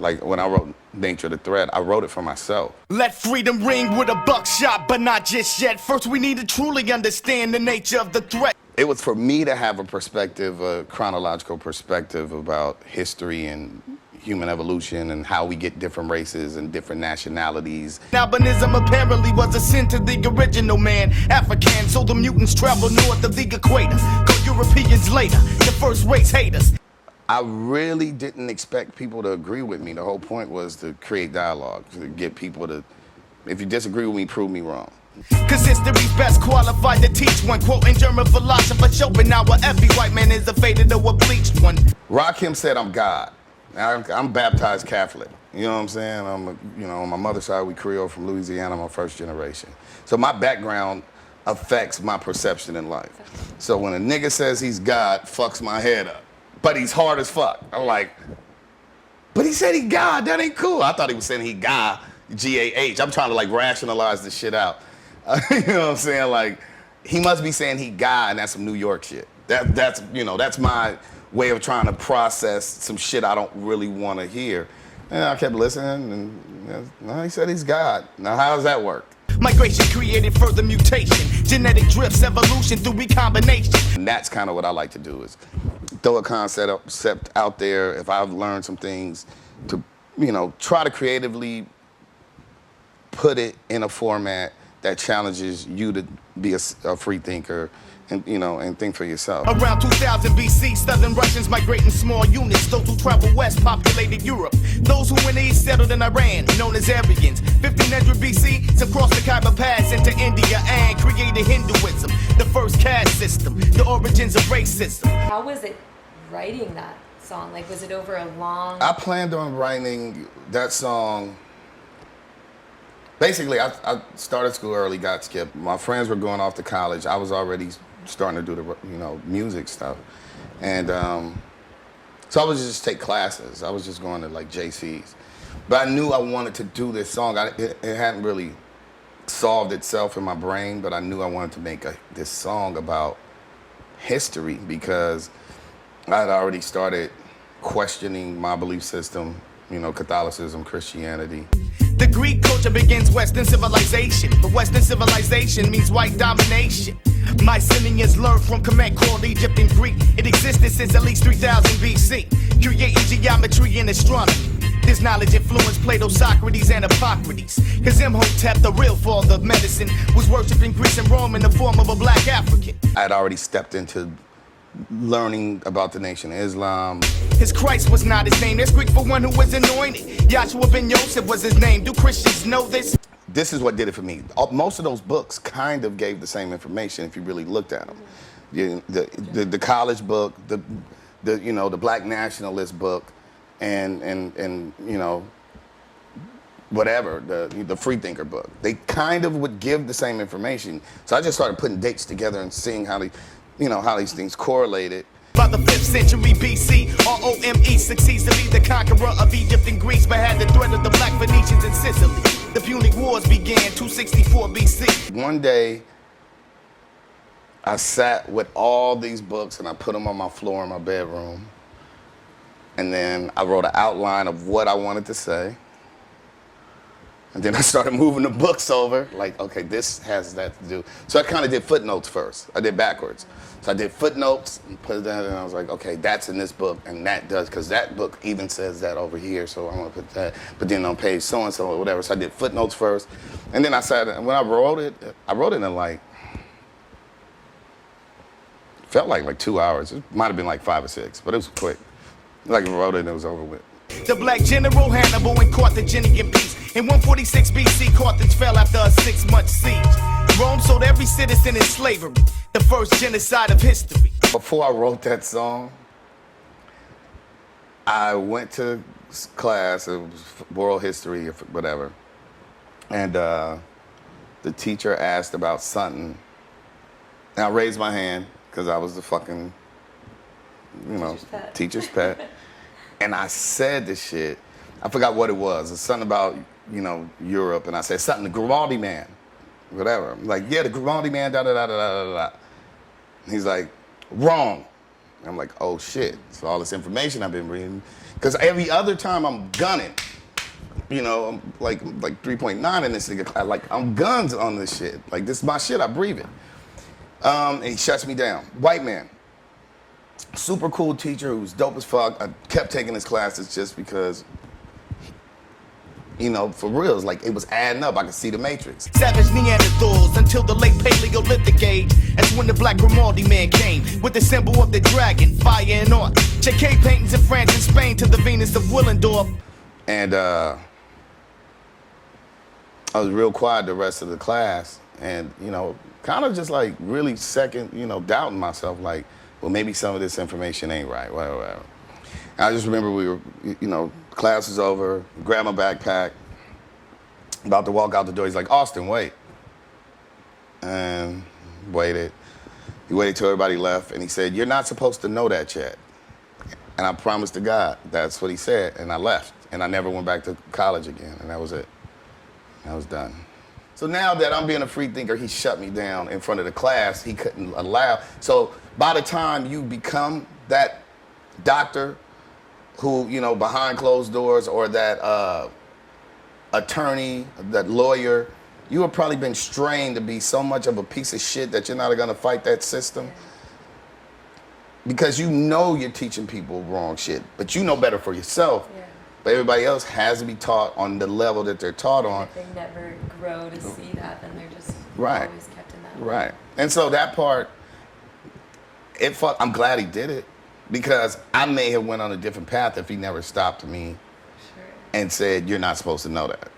Like when I wrote Nature of the Threat, I wrote it for myself. Let freedom ring with a buckshot, but not just yet. First we need to truly understand the nature of the threat. It was for me to have a perspective, a chronological perspective about history and human evolution and how we get different races and different nationalities. Albinism apparently was a sin to the original man, African, so the mutants traveled north of the equator. Go Europeans later, the first race haters. I really didn't expect people to agree with me. The whole point was to create dialogue, to get people to, if you disagree with me, prove me wrong. Cause history's best qualified to teach one, quoting German philosopher Schopenhauer, every white man is a faded or a bleached one. Rakim said I'm God. I'm baptized Catholic. You know what I'm saying? On my mother's side, we Creole from Louisiana, I'm a first generation. So my background affects my perception in life. So when a nigga says he's God, fucks my head up. But he's hard as fuck. I'm like, but he said he God, that ain't cool. I thought he was saying he God, G-A-H. I'm trying to like rationalize this shit out. You know what I'm saying? Like, he must be saying he God, and that's some New York shit. That's my way of trying to process some shit I don't really want to hear. And I kept listening, and no, he said he's God. Now, how does that work? Migration created further mutation, genetic drifts, evolution through recombination. And that's kind of what I like to do, is throw a concept out there. If I've learned some things, to try to creatively put it in a format that challenges you to be a free thinker and think for yourself. Around 2000 BC, Southern Russians migrate in small units. Those who traveled west populated Europe. Those who went east settled in Iran, known as Aryans. 1500 BC, some crossed the Khyber Pass into India and created Hinduism, the first caste system, the origins of racism. How was it writing that song? Like, was it over a long... I planned on writing that song. Basically, I started school early, got skipped. My friends were going off to college. I was already starting to do the music stuff. And so I would just take classes. I was just going to like JC's. But I knew I wanted to do this song. It hadn't really solved itself in my brain, but I knew I wanted to make this song about history because I had already started questioning my belief system, Catholicism, Christianity. The Greek culture begins Western civilization, but Western civilization means white domination. Mycenaeans learned from Kemet called Egypt and Greek. It existed since at least 3000 BC, creating geometry and astronomy. This knowledge influenced Plato, Socrates, and Hippocrates. Cause Imhotep, the real father of medicine, was worshipped in Greece and Rome in the form of a black African. I had already stepped into learning about the Nation of Islam. His Christ was not his name. That's Greek for one who was anointed. Yahshua ben Yosef was his name. Do Christians know this? This is what did it for me. Most of those books kind of gave the same information if you really looked at them. The college book, the black nationalist book, and whatever, the freethinker book. They kind of would give the same information. So I just started putting dates together and seeing how these things correlated. By the 5th century BC, Rome succeeds to be the conqueror of Egypt and Greece, but had the threat of the Black Phoenicians in Sicily. The Punic Wars began 264 BC. One day, I sat with all these books and I put them on my floor in my bedroom. And then I wrote an outline of what I wanted to say. And then I started moving the books over, like, okay, this has that to do. So I kind of did footnotes first. I did backwards. So I did footnotes and put it down, and I was like, okay, that's in this book, and that does, because that book even says that over here, so I'm gonna put that. But then on page so-and-so or whatever, so I did footnotes first. And then I sat, and when I wrote it in like, felt like 2 hours. It might have been like 5 or 6, but it was quick. Like I wrote it and it was over with. The black general Hannibal and Carthaginian peace. In 146 BC, Carthage fell after a 6-month siege. Rome sold every citizen in slavery, the first genocide of history. Before I wrote that song, I went to class, it was world history or whatever, and the teacher asked about something, and I raised my hand because I was the fucking, teacher's pet. And I said this shit, I forgot what it was. It's something about, Europe, and I said something, the Grimaldi man, whatever. I'm like, yeah, the Grimaldi man, da da da da da da da. He's like, wrong. And I'm like, oh shit. So all this information I've been reading. Because every other time I'm gunning, you know, I'm like 3.9 in this nigga. Like, I'm guns on this shit. Like, this is my shit, I breathe it. And he shuts me down. White man. Super cool teacher who was dope as fuck. I kept taking his classes just because, you know, for real, it's like it was adding up. I could see the matrix. Savage Neanderthals until the late Paleolithic age. That's when the black Grimaldi man came with the symbol of the dragon, fire and art. JK paintings in France and Spain to the Venus of Willendorf. And I was real quiet the rest of the class, and, you know, kind of just like really second, you know, doubting myself, like, well, maybe some of this information ain't right, whatever. And I just remember we were, you know, class was over, grabbed my backpack, about to walk out the door. He's like, Austin, wait. And waited. He waited till everybody left, and he said, you're not supposed to know that yet. And I promised to God, that's what he said, and I left. And I never went back to college again, and that was it. I was done. So now that I'm being a free thinker, he shut me down in front of the class. He couldn't allow. So by the time you become that doctor who, you know, behind closed doors, or that attorney, that lawyer, you have probably been strained to be so much of a piece of shit that you're not gonna fight that system. Because you know you're teaching people wrong shit, but you know better for yourself. Yeah. But everybody else has to be taught on the level that they're taught on. If they never grow to see that, then they're just right. always kept in that. Right. And so that part, I'm glad he did it, because I may have went on a different path if he never stopped me and said, you're not supposed to know that.